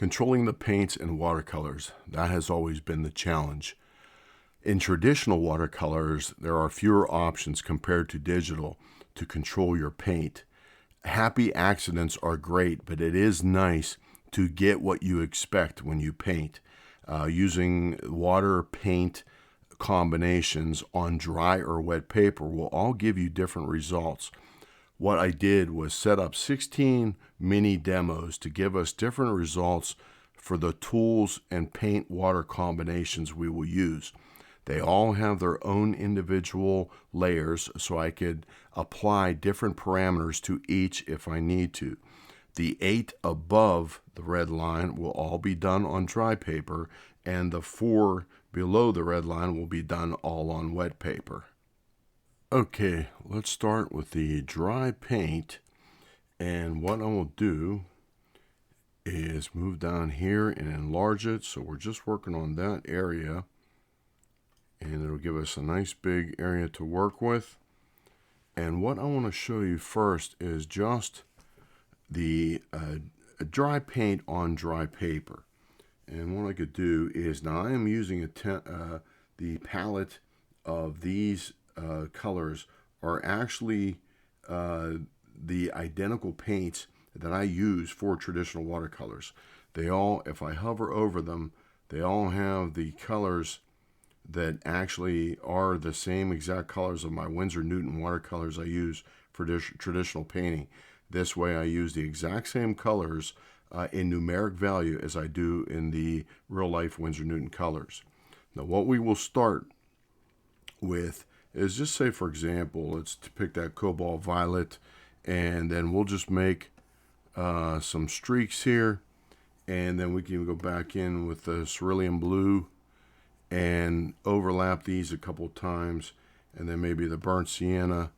Controlling the paints and watercolors, that has always been the challenge. In traditional watercolors, there are fewer options compared to digital to control your paint. Happy accidents are great, but it is nice to get what you expect when you paint. Using water paint combinations on dry or wet paper will all give you different results. What I did was set up 16 mini demos to give us different results for the tools and paint water combinations we will use. They all have their own individual layers, so I could apply different parameters to each if I need to. The 8 above the red line will all be done on dry paper, and the 4 below the red line will be done all on wet paper. Okay, let's start with the dry paint, and what I will do is move down here and enlarge it, so we're just working on that area, and it'll give us a nice big area to work with. And what I want to show you first is just the dry paint on dry paper. And what I could do is, now I am using the palette of these colors are actually the identical paints that I use for traditional watercolors. They all, if I hover over them, they all have the colors that actually are the same exact colors of my Winsor Newton watercolors I use for traditional painting. This way I use the exact same colors in numeric value as I do in the real-life Winsor Newton colors. Now what we will start with is, just say for example, let's pick that cobalt violet, and then we'll just make some streaks here, and then we can go back in with the cerulean blue and overlap these a couple times, and then maybe the burnt sienna.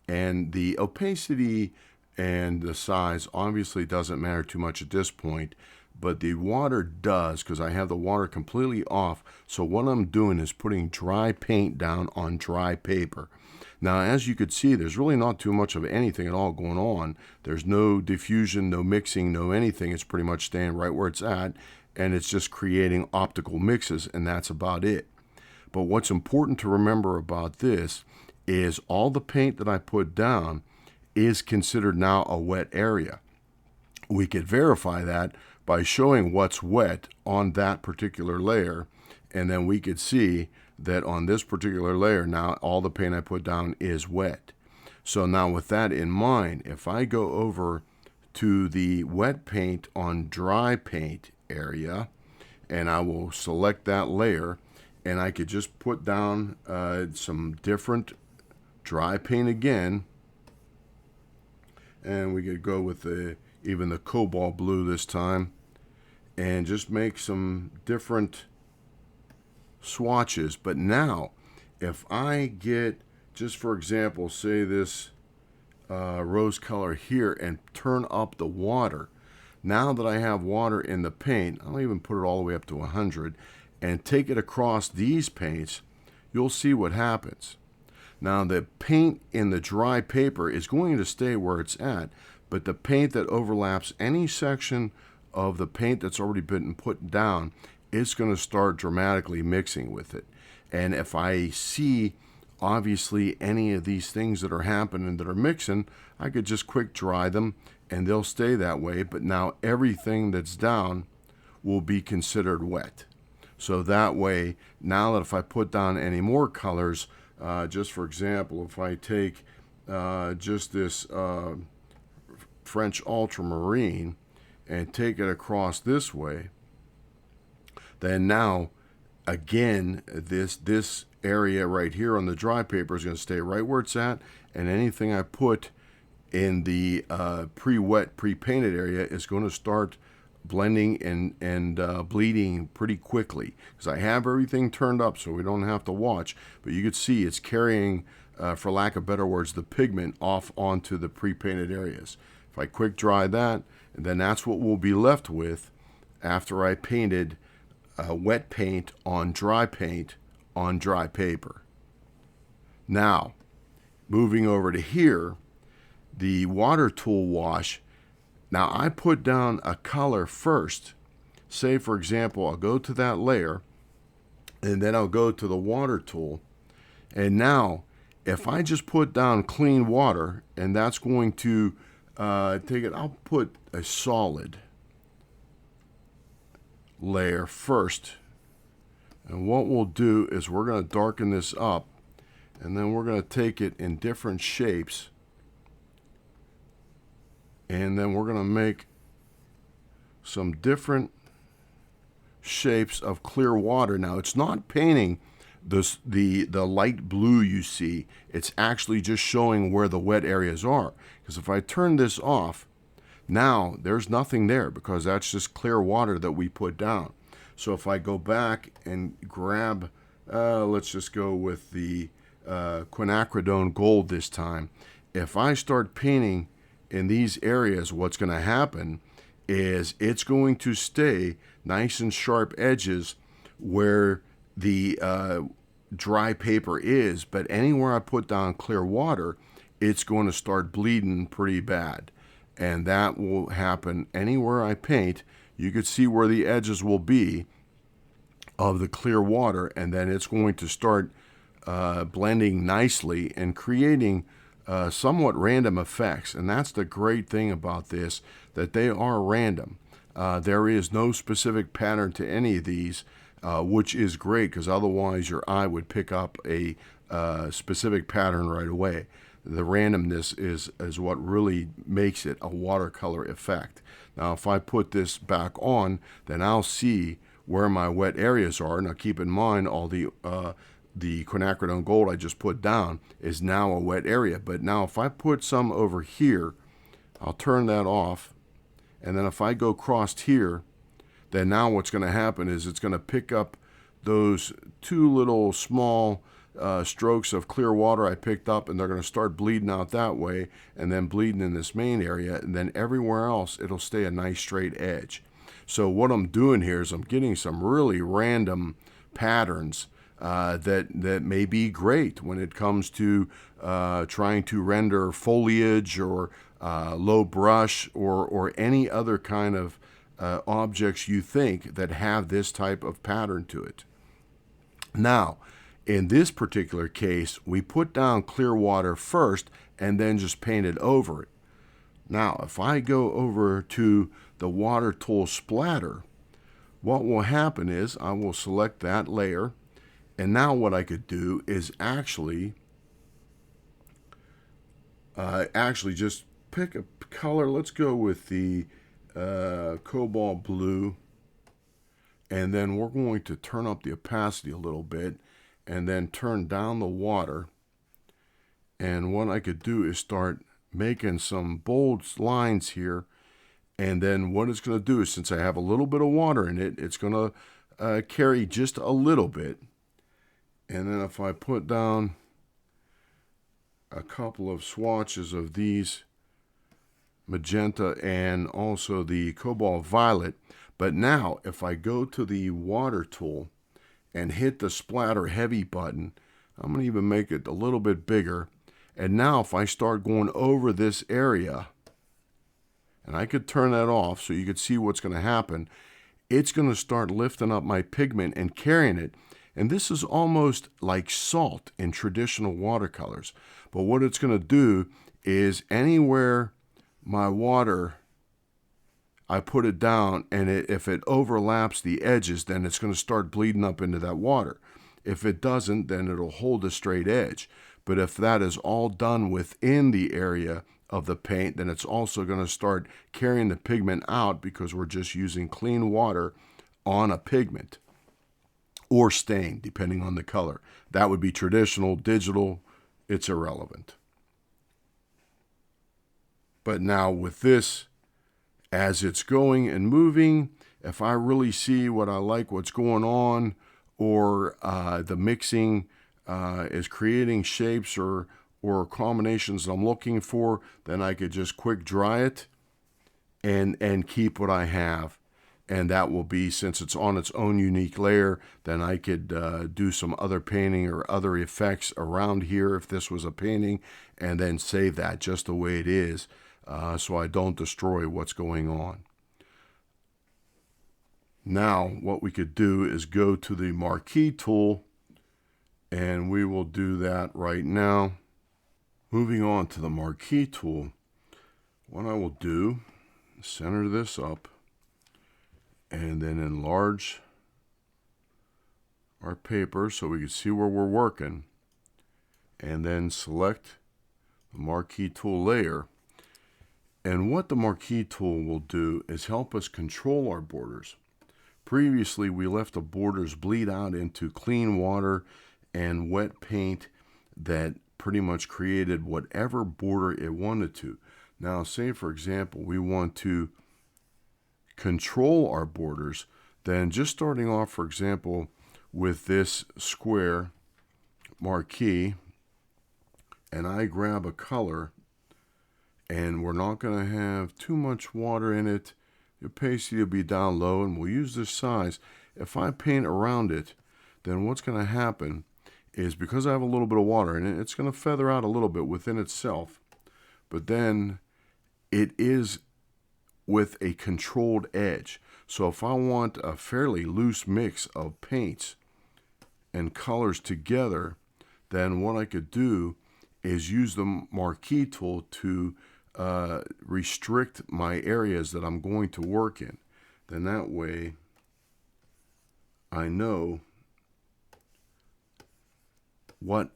And the opacity and the size obviously doesn't matter too much at this point, but the water does, because I have the water completely off. So what I'm doing is putting dry paint down on dry paper. Now, as you could see, there's really not too much of anything at all going on. There's no diffusion, no mixing, no anything. It's pretty much staying right where it's at, and it's just creating optical mixes, and that's about it. But what's important to remember about this is all the paint that I put down is considered now a wet area. We could verify that by showing what's wet on that particular layer, and then we could see that on this particular layer now all the paint I put down is wet. So now with that in mind, if I go over to the wet paint on dry paint area, and I will select that layer, and I could just put down some different dry paint again, and we could go with even the cobalt blue this time, and just make some different swatches. But now if I get, just for example, say this rose color here, and turn up the water, now that I have water in the paint, I'll even put it all the way up to 100 and take it across these paints, you'll see what happens. Now the paint in the dry paper is going to stay where it's at, but the paint that overlaps any section of the paint that's already been put down, it's going to start dramatically mixing with it. And if I see obviously any of these things that are happening that are mixing, I could just quick dry them and they'll stay that way. But now everything that's down will be considered wet. So that way, now that if I put down any more colors, just for example, if I take just this French ultramarine and take it across this way, then now again this area right here on the dry paper is going to stay right where it's at, and anything I put in the pre-wet, pre-painted area is going to start blending and bleeding pretty quickly, because I have everything turned up so we don't have to watch. But you can see it's carrying, for lack of better words, the pigment off onto the pre-painted areas. If I quick dry that, and then that's what we'll be left with after I painted wet paint on dry paper. Now, moving over to here, the water tool wash. Now I put down a color first, say for example, I'll go to that layer, and then I'll go to the water tool, and now if I just put down clean water, and that's going to take it, I'll put a solid layer first, and what we'll do is we're going to darken this up, and then we're going to take it in different shapes, and then we're going to make some different shapes of clear water. Now it's not painting the light blue you see, it's actually just showing where the wet areas are, because if I turn this off, now there's nothing there because that's just clear water that we put down. So if I go back and grab, let's just go with the quinacridone gold this time. If I start painting in these areas, what's going to happen is it's going to stay nice and sharp edges where the dry paper is, but anywhere I put down clear water, it's going to start bleeding pretty bad. And that will happen anywhere I paint. You can see where the edges will be of the clear water, and then it's going to start blending nicely and creating somewhat random effects. And that's the great thing about this, that they are random. There is no specific pattern to any of these, which is great, because otherwise your eye would pick up a specific pattern right away. The randomness is what really makes it a watercolor effect. Now if I put this back on, then I'll see where my wet areas are. Now keep in mind, all the quinacridone gold I just put down is now a wet area. But now if I put some over here, I'll turn that off, and then if I go across here, then now what's going to happen is it's going to pick up those two little small strokes of clear water I picked up, and they're going to start bleeding out that way, and then bleeding in this main area, and then everywhere else it'll stay a nice straight edge. So what I'm doing here is I'm getting some really random patterns that may be great when it comes to trying to render foliage or low brush or any other kind of objects you think that have this type of pattern to it. Now, in this particular case, we put down clear water first and then just painted over it. Now, if I go over to the water tool splatter, what will happen is I will select that layer, and now what I could do is actually just pick a color. Let's go with the cobalt blue, and then we're going to turn up the opacity a little bit and then turn down the water. And what I could do is start making some bold lines here, and then what it's going to do is, since I have a little bit of water in it, it's going to carry just a little bit. And then if I put down a couple of swatches of these magenta and also the cobalt violet, but now if I go to the water tool and hit the splatter heavy button, I'm going to even make it a little bit bigger. And now if I start going over this area, and I could turn that off so you could see what's going to happen, it's going to start lifting up my pigment and carrying it. And this is almost like salt in traditional watercolors. But what it's going to do is anywhere my water, I put it down, and if it overlaps the edges, then it's going to start bleeding up into that water. If it doesn't, then it'll hold a straight edge. But if that is all done within the area of the paint, then it's also going to start carrying the pigment out, because we're just using clean water on a pigment, or stain, depending on the color. That would be traditional. Digital, it's irrelevant. But now with this, as it's going and moving, if I really see what I like, what's going on, or the mixing is creating shapes or combinations that I'm looking for, then I could just quick dry it and keep what I have. And that will be, since it's on its own unique layer, then I could do some other painting or other effects around here if this was a painting, and then save that just the way it is, so I don't destroy what's going on. Now, what we could do is go to the Marquee Tool, and we will do that right now. Moving on to the Marquee Tool, what I will do is center this up and then enlarge our paper so we can see where we're working, and then select the Marquee Tool layer. And what the Marquee Tool will do is help us control our borders. Previously, we left the borders bleed out into clean water and wet paint that pretty much created whatever border it wanted to. Now, say for example, we want to control our borders, then just starting off, for example, with this square marquee, and I grab a color, and we're not going to have too much water in it. The opacity will be down low, and we'll use this size. If I paint around it, then what's going to happen is, because I have a little bit of water in it, it's going to feather out a little bit within itself. But then it is with a controlled edge. So if I want a fairly loose mix of paints and colors together, then what I could do is use the Marquee Tool to restrict my areas that I'm going to work in. Then that way I know what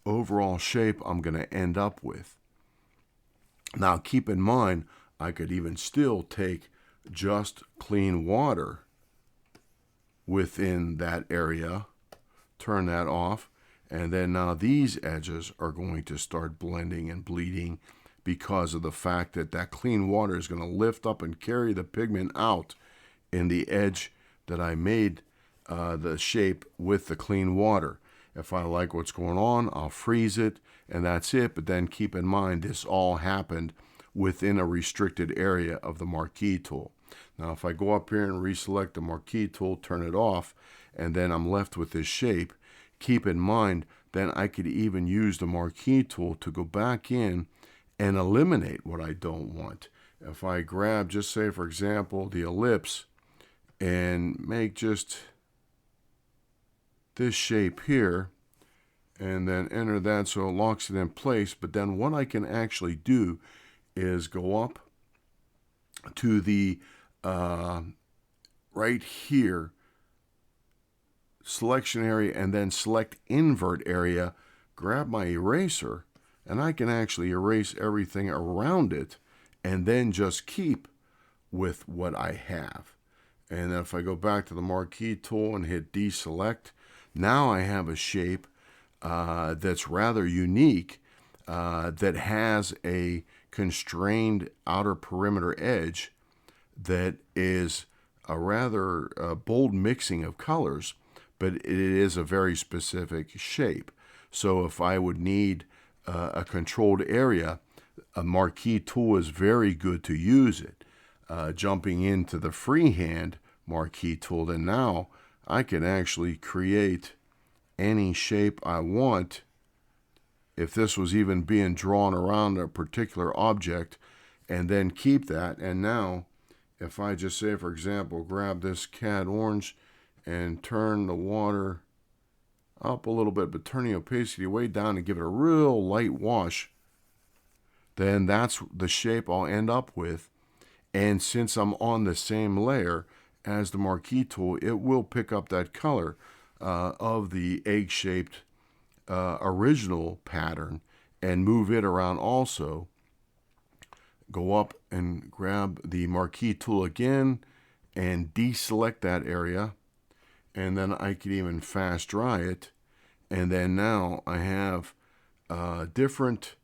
overall shape I'm going to end up with. Now keep in mind, I could even still take just clean water within that area, turn that off, and then now these edges are going to start blending and bleeding because of the fact that that clean water is going to lift up and carry the pigment out in the edge that I made the shape with the clean water. If I like what's going on, I'll freeze it, and that's it. But then keep in mind, this all happened within a restricted area of the Marquee Tool. Now, if I go up here and reselect the Marquee Tool, turn it off, and then I'm left with this shape, keep in mind, then I could even use the Marquee Tool to go back in and eliminate what I don't want. If I grab, just say for example, the ellipse and make just this shape here, and then enter that so it locks it in place, but then what I can actually do is go up to the right here selection area and then select invert area, grab my eraser, and I can actually erase everything around it and then just keep with what I have. And then if I go back to the Marquee Tool and hit deselect, now I have a shape that's rather unique, that has a constrained outer perimeter edge that is a rather bold mixing of colors, but it is a very specific shape. So if I would need a controlled area, a Marquee Tool is very good to use it. Jumping into the freehand Marquee Tool, then now I can actually create any shape I want. If this was even being drawn around a particular object, and then keep that. And now if I just say, for example, grab this cad orange and turn the water up a little bit, but turn the opacity way down and give it a real light wash, then that's the shape I'll end up with. And since I'm on the same layer as the Marquee Tool, it will pick up that color of the egg-shaped original pattern and move it around also. Go up and grab the Marquee Tool again and deselect that area, and then I could even fast dry it, and then now I have different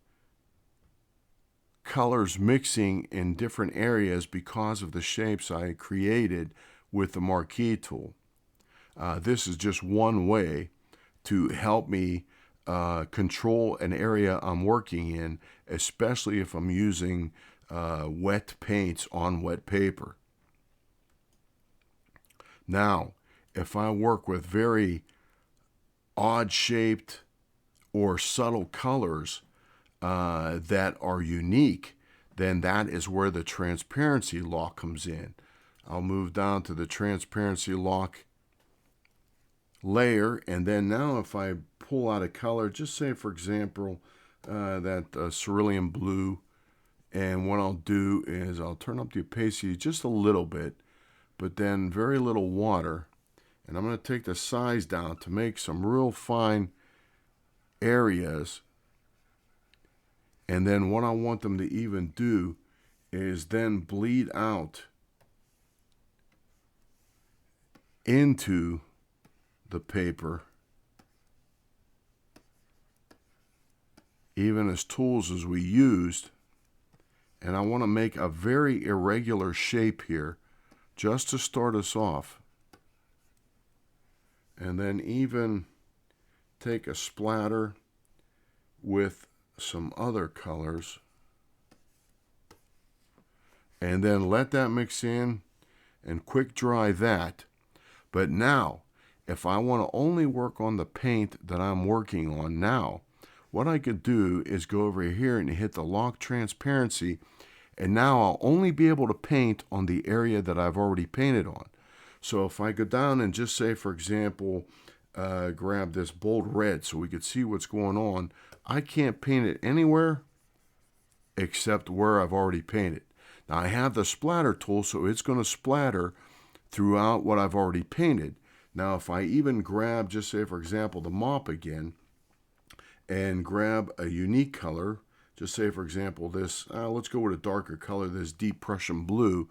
colors mixing in different areas because of the shapes I created with the Marquee Tool. This is just one way to help me control an area I'm working in, especially if I'm using wet paints on wet paper. Now, if I work with very odd-shaped or subtle colors that are unique, then that is where the transparency law comes in. I'll move down to the transparency lock layer, and then now if I pull out a color, just say for example that cerulean blue, and what I'll do is I'll turn up the opacity just a little bit, but then very little water, and I'm going to take the size down to make some real fine areas. And then what I want them to even do is then bleed out into the paper, even as tools as we used. And I want to make a very irregular shape here just to start us off. And then even take a splatter with some other colors, and then let that mix in and quick dry that. But now, if I want to only work on the paint that I'm working on now, what I could do is go over here and hit the lock transparency, and now I'll only be able to paint on the area that I've already painted on. So if I go down and just say, for example, grab this bold red so we could see what's going on, I can't paint it anywhere except where I've already painted. Now I have the splatter tool, so it's going to splatter throughout what I've already painted. Now if I even grab, just say for example, the mop again, and grab a unique color, just say for example this, let's go with a darker color, this deep Prussian blue,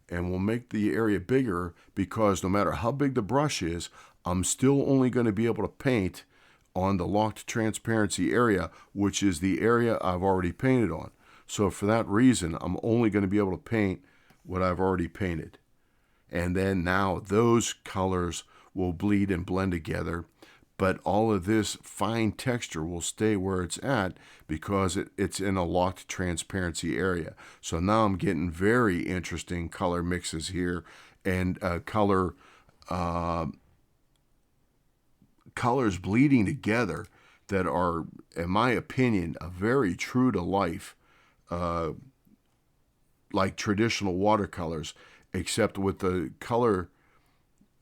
and we'll make the area bigger, because no matter how big the brush is, I'm still only going to be able to paint on the locked transparency area, which is the area I've already painted on. So for that reason, I'm only going to be able to paint what I've already painted. And then now those colors will bleed and blend together, but all of this fine texture will stay where it's at because it's in a locked transparency area. So now I'm getting very interesting color mixes here, and colors bleeding together that are, in my opinion, a very true to life, like traditional watercolors, except with the colors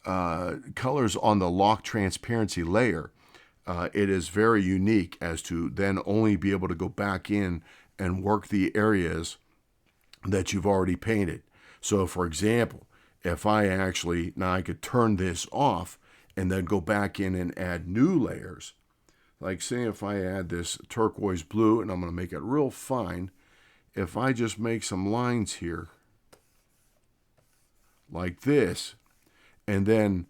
on the lock transparency layer. It is very unique as to then only be able to go back in and work the areas that you've already painted. So for example, if I actually, now I could turn this off and then go back in and add new layers. Like say if I add this turquoise blue, and I'm going to make it real fine, if I just make some lines here like this, and then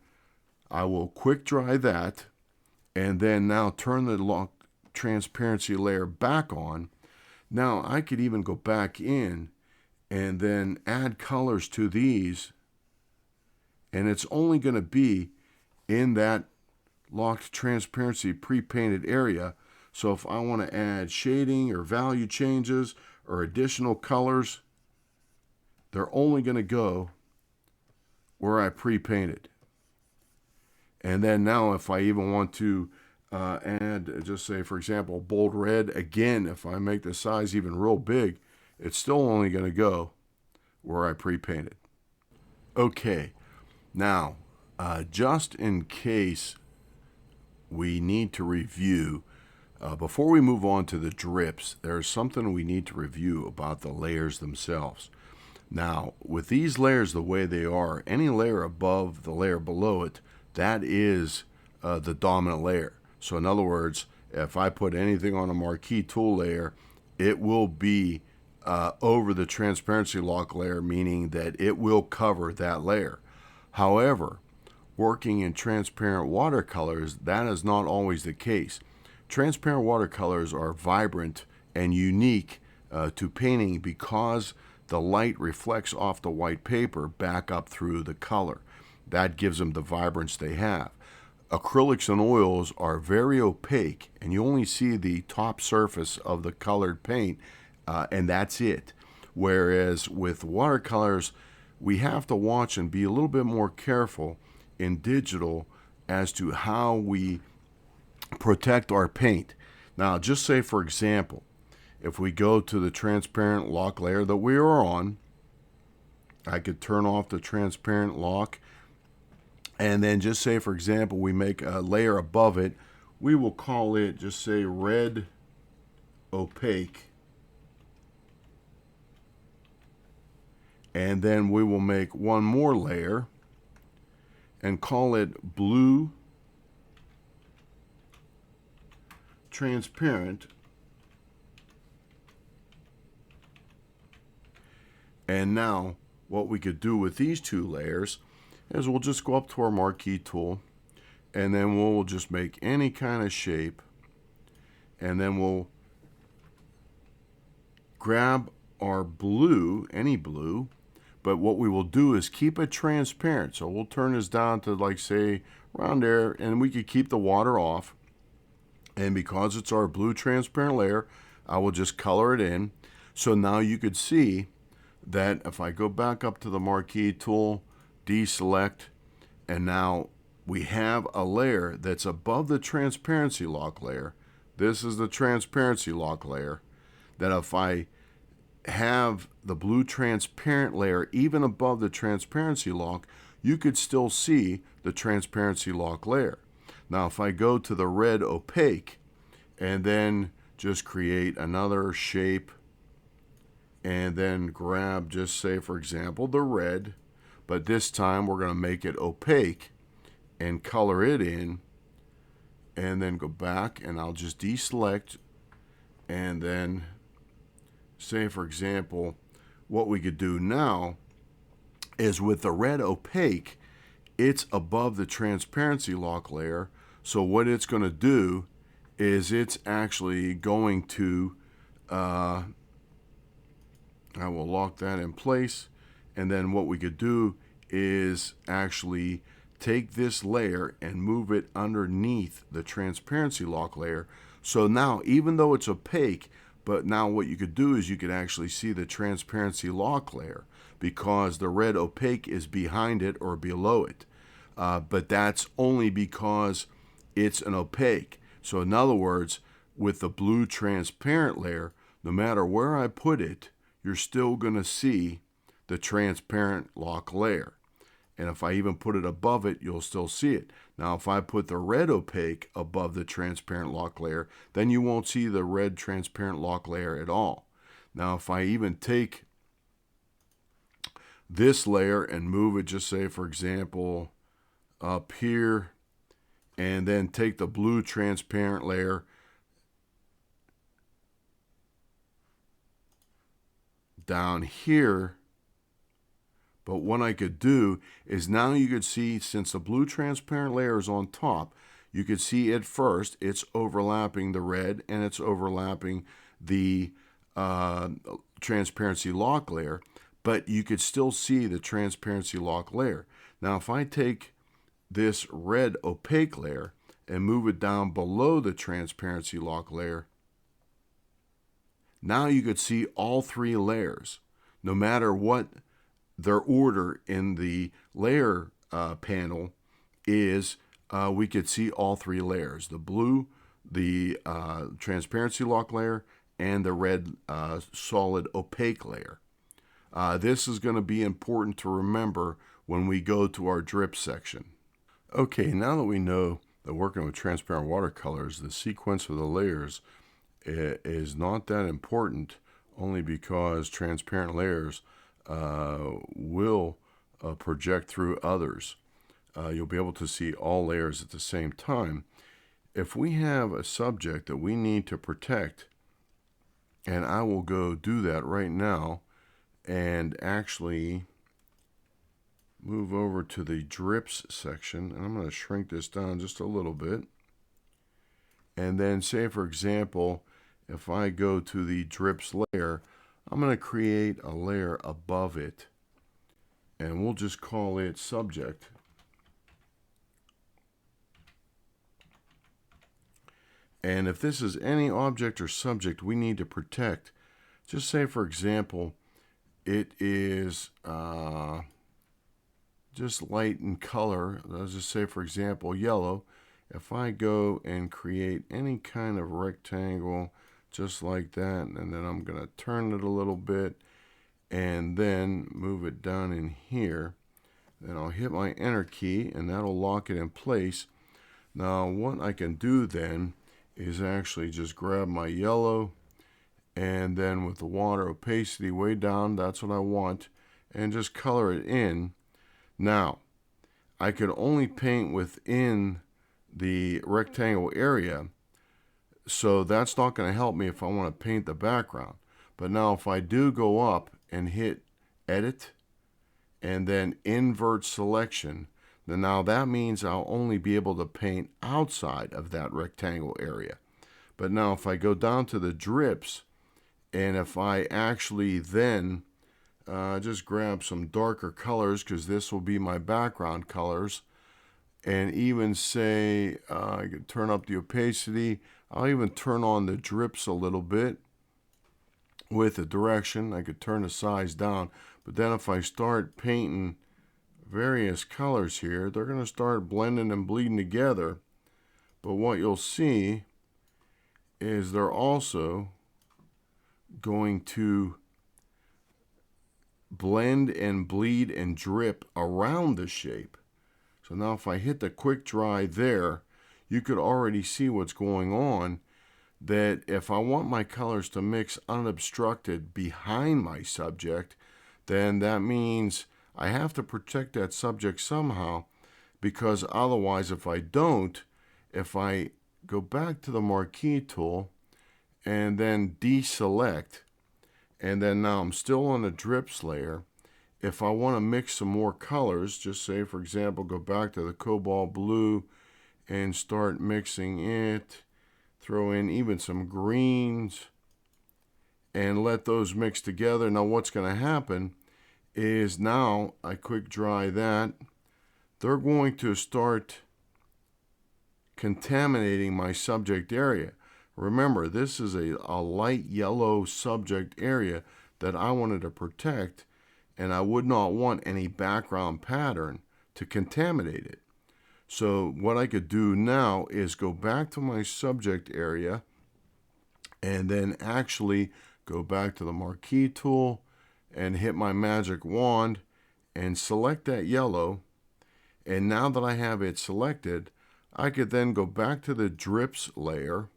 I will quick dry that, and then now turn the lock transparency layer back on. Now I could even go back in and then add colors to these, and it's only going to be in that locked transparency pre-painted area. So if I want to add shading or value changes or additional colors, they're only going to go where I pre-painted. And then now if I even want to add, just say for example, bold red, again, if I make the size even real big, it's still only going to go where I pre-painted. Okay, now just in case we need to review, before we move on to the drips, there's something we need to review about the layers themselves. Now, with these layers the way they are, any layer above the layer below it, that is the dominant layer. So in other words, if I put anything on a Marquee Tool layer, it will be over the transparency lock layer, meaning that it will cover that layer. However, working in transparent watercolors, that is not always the case. Transparent watercolors are vibrant and unique to painting because the light reflects off the white paper back up through the color. That gives them the vibrance they have. Acrylics and oils are very opaque, and you only see the top surface of the colored paint, and that's it. Whereas with watercolors, we have to watch and be a little bit more careful in digital as to how we protect our paint. Now, just say, for example, if we go to the transparent lock layer that we are on, I could turn off the transparent lock, and then just say, for example, we make a layer above it. We will call it, just say, red opaque. And then we will make one more layer and call it blue transparent. And now what we could do with these two layers is we'll just go up to our Marquee Tool, and then we'll just make any kind of shape, and then we'll grab our blue, any blue, but what we will do is keep it transparent. So we'll turn this down to, like, say around there, and we could keep the water off. And because it's our blue transparent layer, I will just color it in. So now you could see that if I go back up to the Marquee Tool, deselect, and now we have a layer that's above the transparency lock layer. This is the transparency lock layer. That if I have the blue transparent layer even above the transparency lock, you could still see the transparency lock layer. Now if I go to the red opaque and then just create another shape, and then grab, just say, for example, the red, but this time we're going to make it opaque and color it in, and then go back, and I'll just deselect, and then say, for example, what we could do now is with the red opaque, it's above the transparency lock layer. So what it's going to do is it's actually going to I will lock that in place, and then what we could do is actually take this layer and move it underneath the transparency lock layer. So now, even though it's opaque, but now what you could do is you could actually see the transparency lock layer because the red opaque is behind it or below it. But that's only because it's an opaque. So in other words, with the blue transparent layer, no matter where I put it, you're still going to see the transparent lock layer. And if I even put it above it, you'll still see it. Now, if I put the red opaque above the transparent lock layer, then you won't see the red transparent lock layer at all. Now, if I even take this layer and move it, just say, for example, up here, and then take the blue transparent layer down here, but what I could do is now you could see, since the blue transparent layer is on top, you could see at first it's overlapping the red and it's overlapping the transparency lock layer, but you could still see the transparency lock layer. Now if I take this red opaque layer and move it down below the transparency lock layer, now you could see all three layers. No matter what their order in the layer panel is, we could see all three layers: the blue, the transparency lock layer, and the red solid opaque layer. This is going to be important to remember when we go to our drip section. Okay, now that we know that working with transparent watercolors, the sequence of the layers is not that important, only because transparent layers will project through others. You'll be able to see all layers at the same time. If we have a subject that we need to protect, and I will go do that right now and actually move over to the drips section, and I'm going to shrink this down just a little bit. And then say, for example, if I go to the drips layer, I'm going to create a layer above it, and we'll just call it subject. And if this is any object or subject we need to protect, just say, for example, it is just light in color. Let's just say, for example, yellow. If I go and create any kind of rectangle just like that, and then I'm going to turn it a little bit, and then move it down in here. Then I'll hit my enter key and that'll lock it in place. Now what I can do then is actually just grab my yellow, and then with the water opacity way down, that's what I want, and just color it in. Now I could only paint within the rectangle area, so that's not going to help me if I want to paint the background. But now if I do go up and hit edit and then invert selection, then now that means I'll only be able to paint outside of that rectangle area. But now if I go down to the drips, and if I actually then just grab some darker colors, because this will be my background colors, and even say I could turn up the opacity. I'll even turn on the drips a little bit with the direction. I could turn the size down. But then if I start painting various colors here, they're going to start blending and bleeding together. But what you'll see is they're also going to blend and bleed and drip around the shape. So now if I hit the quick dry there, you could already see what's going on, that if I want my colors to mix unobstructed behind my subject, then that means I have to protect that subject somehow, because otherwise if I don't, if I go back to the Marquee Tool and then deselect, and then now I'm still on the drips layer, if I want to mix some more colors, just say for example go back to the cobalt blue and start mixing it, throw in even some greens and let those mix together. Now what's going to happen is now I quick dry that, they're going to start contaminating my subject area. Remember, this is a light yellow subject area that I wanted to protect, and I would not want any background pattern to contaminate it. So what I could do now is go back to my subject area and then actually go back to the Marquee Tool and hit my magic wand and select that yellow. And now that I have it selected, I could then go back to the drips layer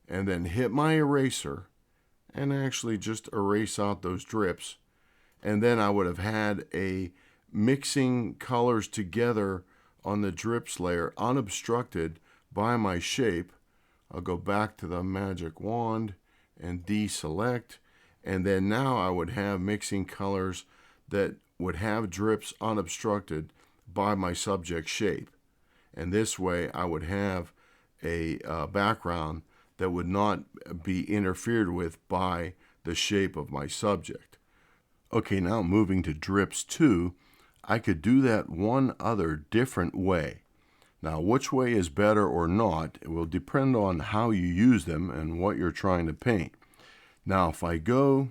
and then hit my eraser and actually just erase out those drips. And then I would have had a mixing colors together on the drips layer unobstructed by my shape. I'll go back to the magic wand and deselect, and then now I would have mixing colors that would have drips unobstructed by my subject shape. And this way I would have a background that would not be interfered with by the shape of my subject. Okay, now moving to drips 2, I could do that one other different way. Now, which way is better or not, it will depend on how you use them and what you're trying to paint. Now, if I go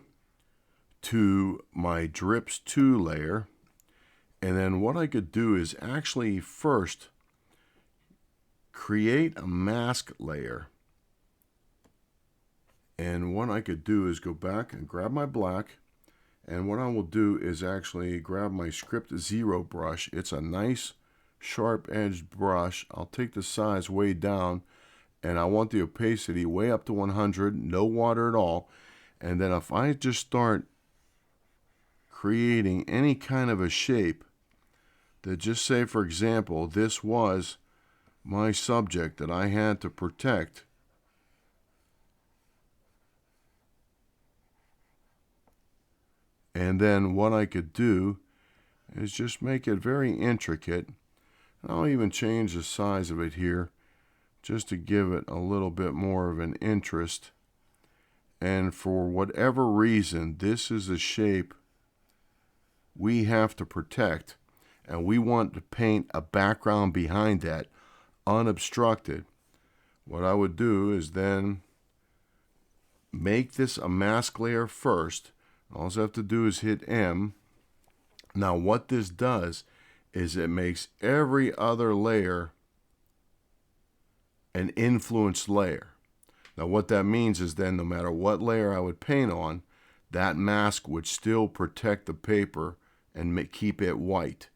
to my drips 2 layer, and then what I could do is actually first create a mask layer. And what I could do is go back and grab my black, and what I will do is actually grab my Script 0 brush. It's a nice sharp edged brush. I'll take the size way down, and I want the opacity way up to 100, no water at all. And then if I just start creating any kind of a shape that, just say for example, this was my subject that I had to protect, and then what I could do is just make it very intricate. I'll even change the size of it here just to give it a little bit more of an interest. And for whatever reason, this is a shape we have to protect, and we want to paint a background behind that unobstructed. What I would do is then make this a mask layer first. All I have to do is hit M. Now what this does is it makes every other layer an influenced layer. Now what that means is then no matter what layer I would paint on, that mask would still protect the paper and keep it white.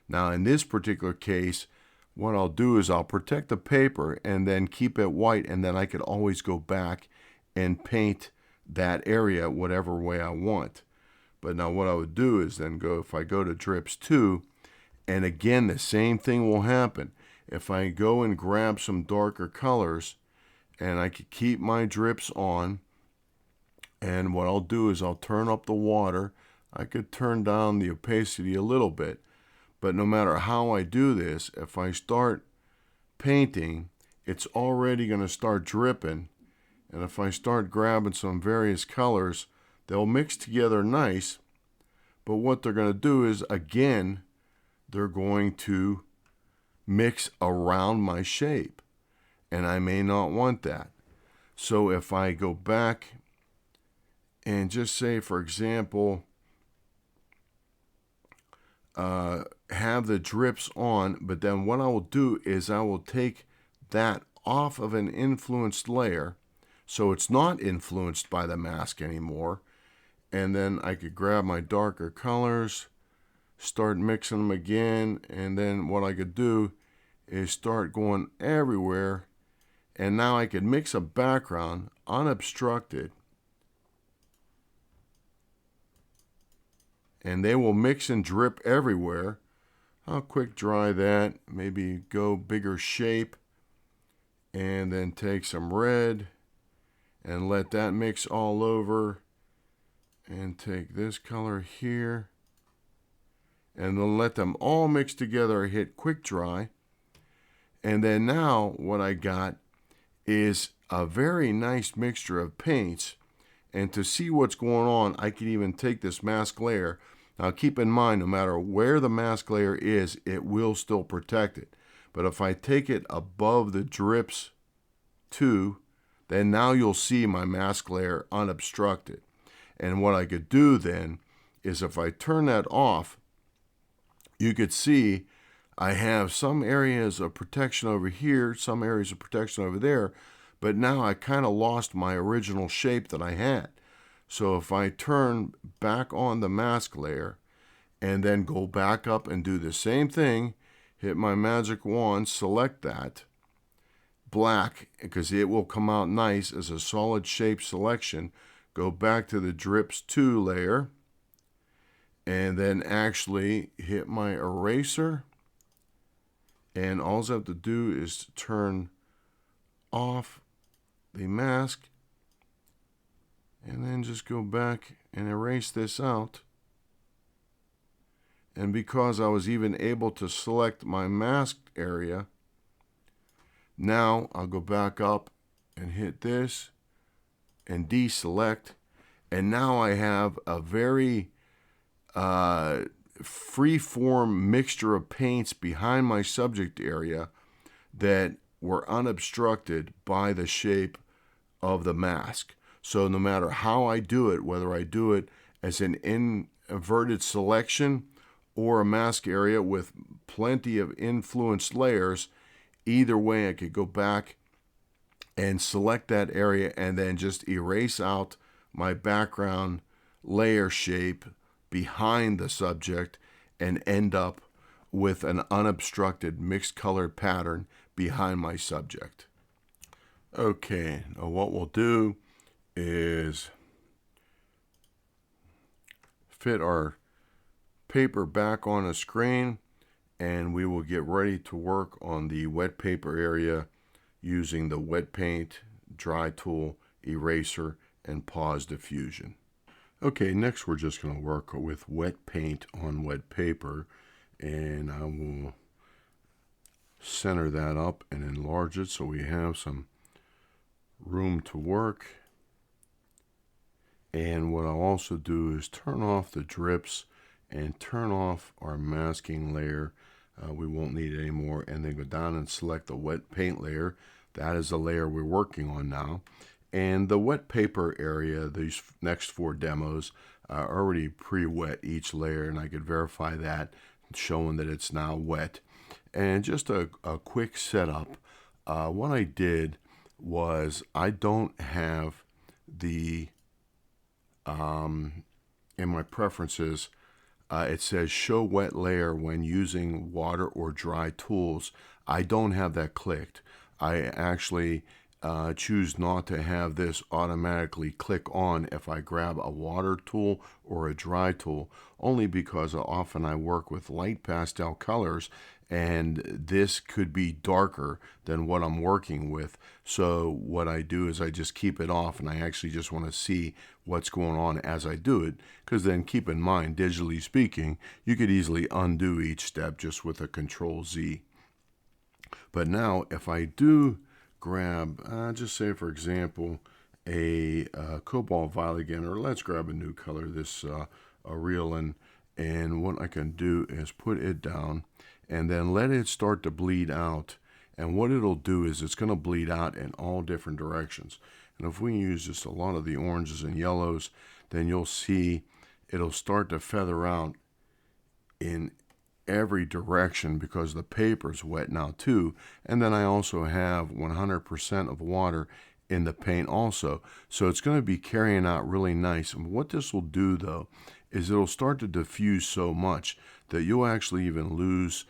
Now in this particular case, what I'll do is I'll protect the paper and then keep it white, and then I could always go back and paint that area whatever way I want. But now what I would do is then if I go to drips 2, and again the same thing will happen. If I go and grab some darker colors, and I could keep my drips on, and what I'll do is I'll turn up the water. I could turn down the opacity a little bit, but no matter how I do this, if I start painting, it's already going to start dripping. And if I start grabbing some various colors, they'll mix together nice, but what they're going to do is, again, they're going to mix around my shape, and I may not want that. So if I go back and just say, for example, have the drips on, but then what I will do is I will take that off of an influenced layer, so it's not influenced by the mask anymore, and then I could grab my darker colors, start mixing them again, and then what I could do is start going everywhere, and now I could mix a background unobstructed, and they will mix and drip everywhere. I'll quick dry that, maybe go bigger shape, and then take some red and let that mix all over, and take this color here, and then let them all mix together, hit quick dry. And then now what I got is a very nice mixture of paints, and to see what's going on, I can even take this mask layer. Now keep in mind, no matter where the mask layer is, it will still protect it. But if I take it above the drips 2, then now you'll see my mask layer unobstructed. And what I could do then is if I turn that off, you could see I have some areas of protection over here, some areas of protection over there, but now I kind of lost my original shape that I had. So if I turn back on the mask layer and then go back up and do the same thing, hit my magic wand, select that, black, because it will come out nice as a solid shape selection, go back to the drips 2 layer, and then actually hit my eraser, and all I have to do is turn off the mask and then just go back and erase this out. And because I was even able to select my masked area, now I'll go back up and hit this and deselect, and now I have a very free-form mixture of paints behind my subject area that were unobstructed by the shape of the mask. So no matter how I do it, whether I do it as an inverted selection or a mask area with plenty of influenced layers, either way I could go back and select that area and then just erase out my background layer shape behind the subject and end up with an unobstructed mixed colored pattern behind my subject. Okay, now what we'll do is fit our paper back on a screen, and we will get ready to work on the wet paper area using the wet paint, dry tool, eraser, and pause diffusion. Okay, next we're just going to work with wet paint on wet paper, and I will center that up and enlarge it so we have some room to work. And what I'll also do is turn off the drips and turn off our masking layer. We won't need it anymore, and then go down and select the wet paint layer. That is the layer we're working on now. And the wet paper area, these next 4 demos are already pre-wet each layer, and I could verify that, showing that it's now wet. And just a quick setup, what I did was I don't have the in my preferences, it says show wet layer when using water or dry tools. I don't have that clicked. I actually choose not to have this automatically click on if I grab a water tool or a dry tool, only because often I work with light pastel colors and this could be darker than what I'm working with. So what I do is I just keep it off, and I actually just want to see what's going on as I do it, because then keep in mind, digitally speaking, you could easily undo each step just with a Control Z. But now if I do grab, just say for example, a cobalt violet again, or let's grab a new color, this Rebelle, and what I can do is put it down and then let it start to bleed out. And what it'll do is it's going to bleed out in all different directions. And if we use just a lot of the oranges and yellows, then you'll see it'll start to feather out in every direction because the paper's wet now too. And then I also have 100% of water in the paint also. So it's going to be carrying out really nice. And what this will do though is it'll start to diffuse so much that you'll actually even lose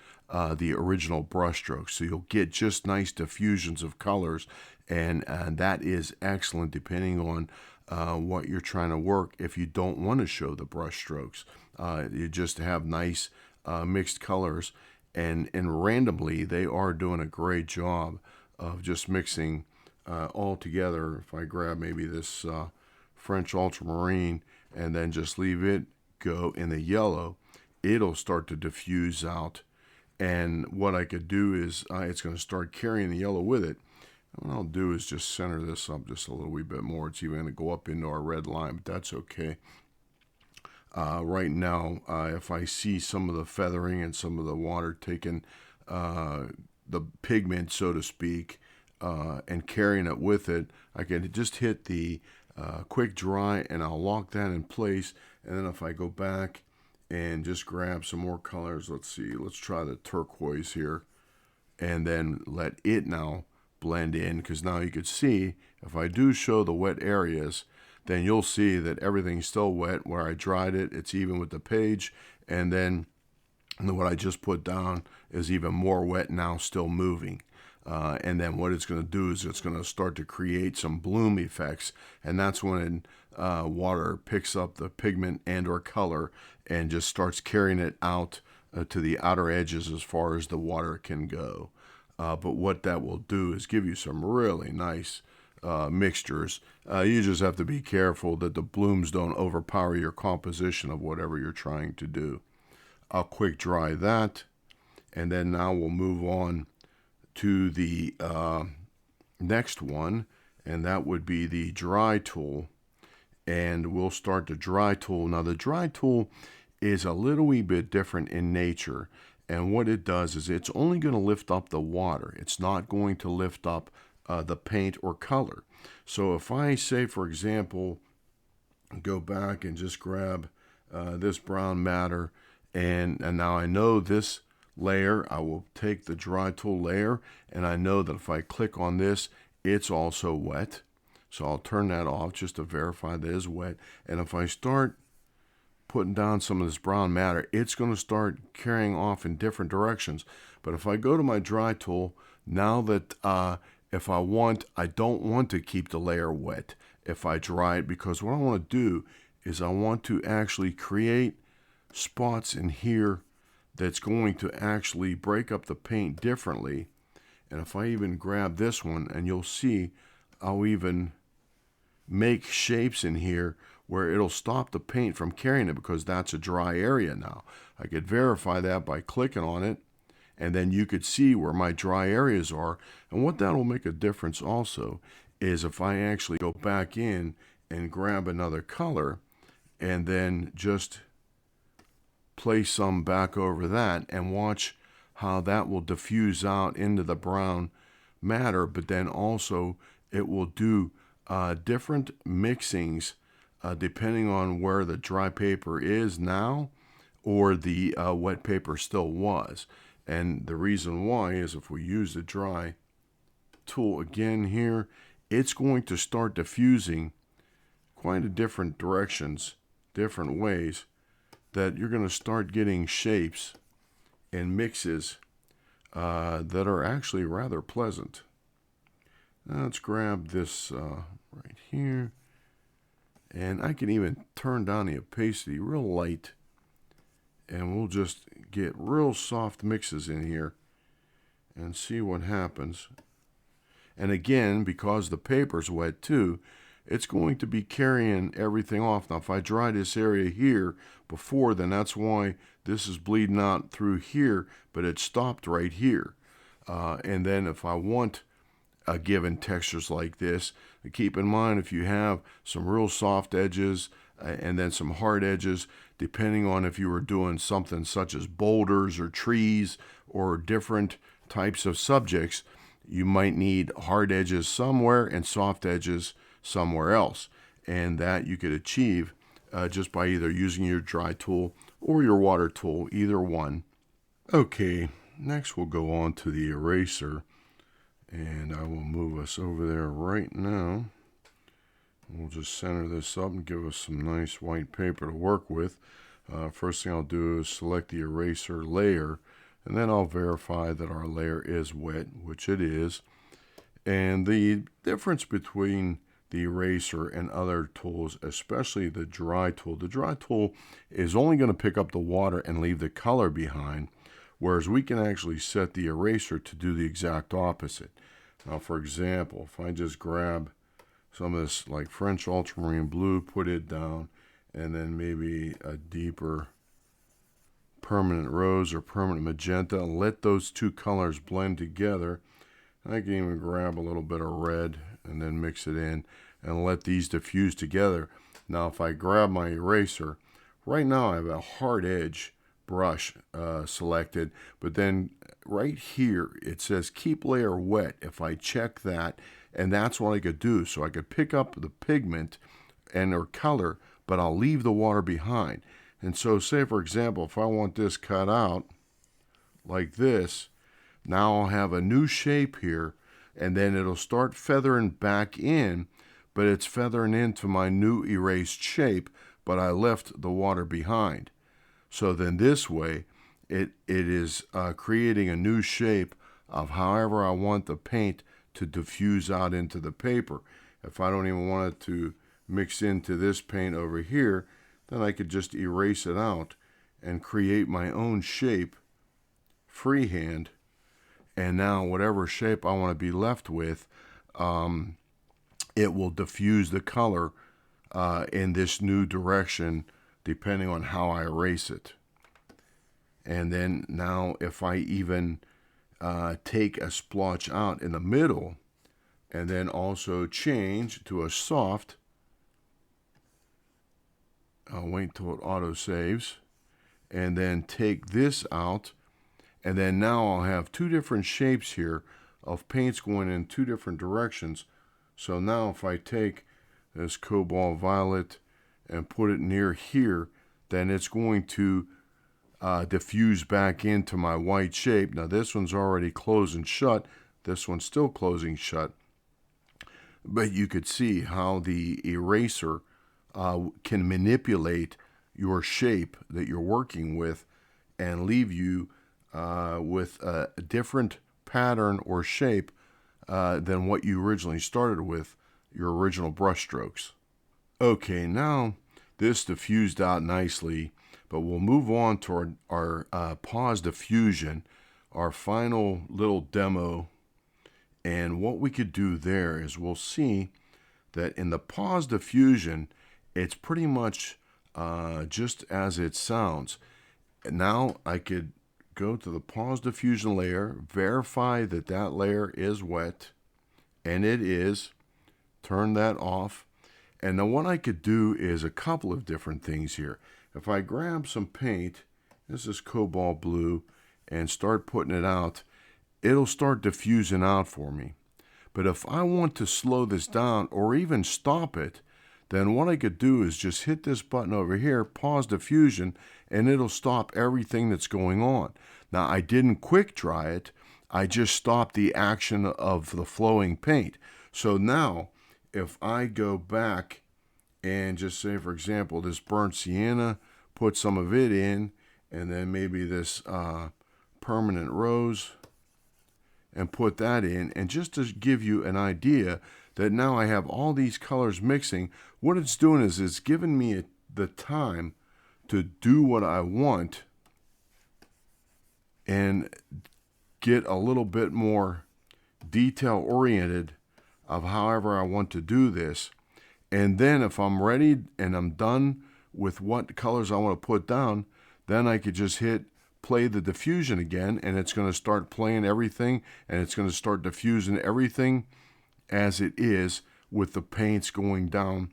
the original brush strokes. So you'll get just nice diffusions of colors, and that is excellent depending on what you're trying to work. If you don't want to show the brush strokes, you just have nice mixed colors, and randomly they are doing a great job of just mixing all together. If I grab maybe this French ultramarine and then just leave it go in the yellow, it'll start to diffuse out. And what I could do is it's going to start carrying the yellow with it. And what I'll do is just center this up just a little wee bit more. It's even going to go up into our red line, but that's okay. Right now, if I see some of the feathering and some of the water taking the pigment, so to speak, and carrying it with it, I can just hit the quick dry and I'll lock that in place. And then if I go back and just grab some more colors, let's see, let's try the turquoise here, and then let it now blend in, because now you could see if I do show the wet areas, then you'll see that everything's still wet. Where I dried it, it's even with the page, and then what I just put down is even more wet now, still moving. And then what it's going to do is it's going to start to create some bloom effects, and that's when water picks up the pigment and or color and just starts carrying it out to the outer edges as far as the water can go. But what that will do is give you some really nice mixtures. You just have to be careful that the blooms don't overpower your composition of whatever you're trying to do. I'll quick dry that, and then now we'll move on to the next one, and that would be the dry tool. And we'll start the dry tool. Now the dry tool is a little wee bit different in nature, and what it does is it's only going to lift up the water. It's not going to lift up the paint or color. So if I say, for example, go back and just grab this brown matter, and now I know this layer, I will take the dry tool layer, and I know that if I click on this, it's also wet. So I'll turn that off just to verify that it is wet. And if I start putting down some of this brown matter, it's going to start carrying off in different directions. But if I go to my dry tool, now that if I don't want to keep the layer wet if I dry it, because what I want to do is I want to actually create spots in here that's going to actually break up the paint differently. And if I even grab this one, and you'll see I'll even make shapes in here where it'll stop the paint from carrying it, because that's a dry area now. I could verify that by clicking on it, and then you could see where my dry areas are. And what that will make a difference also is if I actually go back in and grab another color and then just place some back over that, and watch how that will diffuse out into the brown matter. But then also it will do different mixings depending on where the dry paper is now or the wet paper still was. And the reason why is if we use the dry tool again here, it's going to start diffusing quite a different directions, different ways, that you're going to start getting shapes and mixes that are actually rather pleasant. Now let's grab this right here. And I can even turn down the opacity real light. And we'll just get real soft mixes in here and see what happens. And again, because the paper's wet too, it's going to be carrying everything off. Now, if I dry this area here before, then that's why this is bleeding out through here, but it stopped right here. And then if I want given textures like this, keep in mind if you have some real soft edges and then some hard edges, depending on if you were doing something such as boulders or trees or different types of subjects, you might need hard edges somewhere and soft edges somewhere else. And that you could achieve just by either using your dry tool or your water tool, either one. Okay, next we'll go on to the eraser. And I will move us over there right now. We'll just center this up and give us some nice white paper to work with. First thing I'll do is select the eraser layer, and then I'll verify that our layer is wet, which it is. And the difference between the eraser and other tools, especially the dry tool is only going to pick up the water and leave the color behind, whereas we can actually set the eraser to do the exact opposite. Now, for example, if I just grab some of this like French ultramarine blue, put it down, and then maybe a deeper permanent rose or permanent magenta, and let those two colors blend together. I can even grab a little bit of red and then mix it in and let these diffuse together. Now, if I grab my eraser, right now I have a hard edge brush selected, but then right here it says keep layer wet. If I check that, and that's what I could do, so I could pick up the pigment and or color, but I'll leave the water behind. And so say for example, if I want this cut out like this, now I'll have a new shape here, and then it'll start feathering back in, but it's feathering into my new erased shape, but I left the water behind. So then this way, it is creating a new shape of however I want the paint to diffuse out into the paper. If I don't even want it to mix into this paint over here, then I could just erase it out and create my own shape freehand. And now whatever shape I want to be left with, it will diffuse the color in this new direction depending on how I erase it. And then now if I even take a splotch out in the middle and then also change to a soft, I'll wait till it auto saves, and then take this out, and then now I'll have two different shapes here of paints going in two different directions. So now if I take this cobalt violet and put it near here, then it's going to diffuse back into my white shape. Now this one's already closing shut, this one's still closing shut, but you could see how the eraser can manipulate your shape that you're working with and leave you with a different pattern or shape than what you originally started with, your original brush strokes. Okay, now this diffused out nicely, but we'll move on to our pause diffusion, our final little demo. And what we could do there is we'll see that in the pause diffusion, it's pretty much just as it sounds. Now I could go to the pause diffusion layer, verify that that layer is wet, and it is, turn that off. And now what I could do is a couple of different things here. If I grab some paint, this is cobalt blue, and start putting it out, it'll start diffusing out for me. But if I want to slow this down or even stop it, then what I could do is just hit this button over here, pause diffusion, and it'll stop everything that's going on. Now, I didn't quick dry it, I just stopped the action of the flowing paint. So now, if I go back and just say, for example, this burnt sienna, put some of it in, and then maybe this permanent rose, and put that in. And just to give you an idea that now I have all these colors mixing, what it's doing is it's giving me the time to do what I want and get a little bit more detail oriented of however I want to do this. And then if I'm ready and I'm done with what colors I want to put down, then I could just hit play the diffusion again, and it's going to start playing everything, and it's going to start diffusing everything as it is with the paints going down.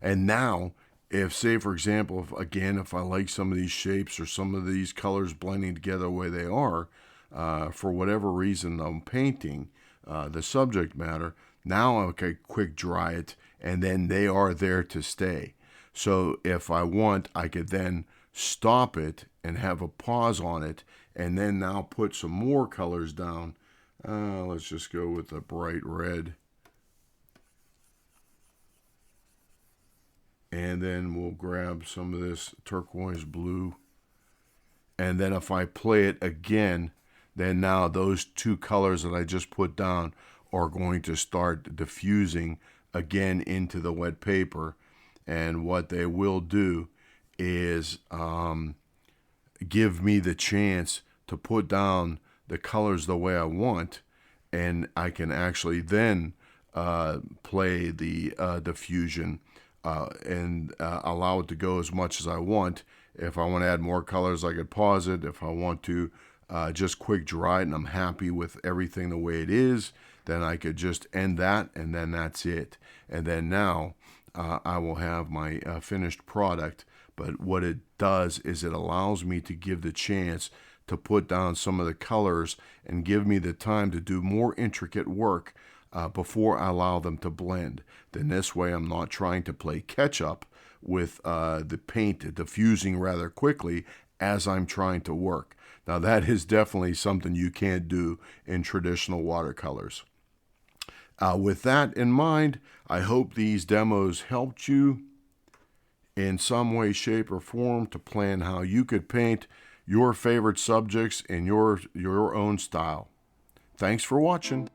And now, if, say, for example, if I like some of these shapes or some of these colors blending together the way they are, for whatever reason I'm painting the subject matter, now I can quick dry it, and then they are there to stay. So if I want, I could then stop it and have a pause on it, and then now put some more colors down. Let's just go with the bright red. And then we'll grab some of this turquoise blue. And then if I play it again, then now those two colors that I just put down are going to start diffusing again into the wet paper. And what they will do is give me the chance to put down the colors the way I want, and I can actually then play the diffusion and allow it to go as much as I want. If I want to add more colors, I could pause it. If I want to just quick dry it and I'm happy with everything the way it is, then I could just end that, and then that's it. And then now I will have my finished product. But what it does is it allows me to give the chance to put down some of the colors and give me the time to do more intricate work before I allow them to blend. Then this way I'm not trying to play catch up with the paint diffusing rather quickly as I'm trying to work. Now that is definitely something you can't do in traditional watercolors. With that in mind, I hope these demos helped you in some way, shape, or form to plan how you could paint your favorite subjects in your own style. Thanks for watching.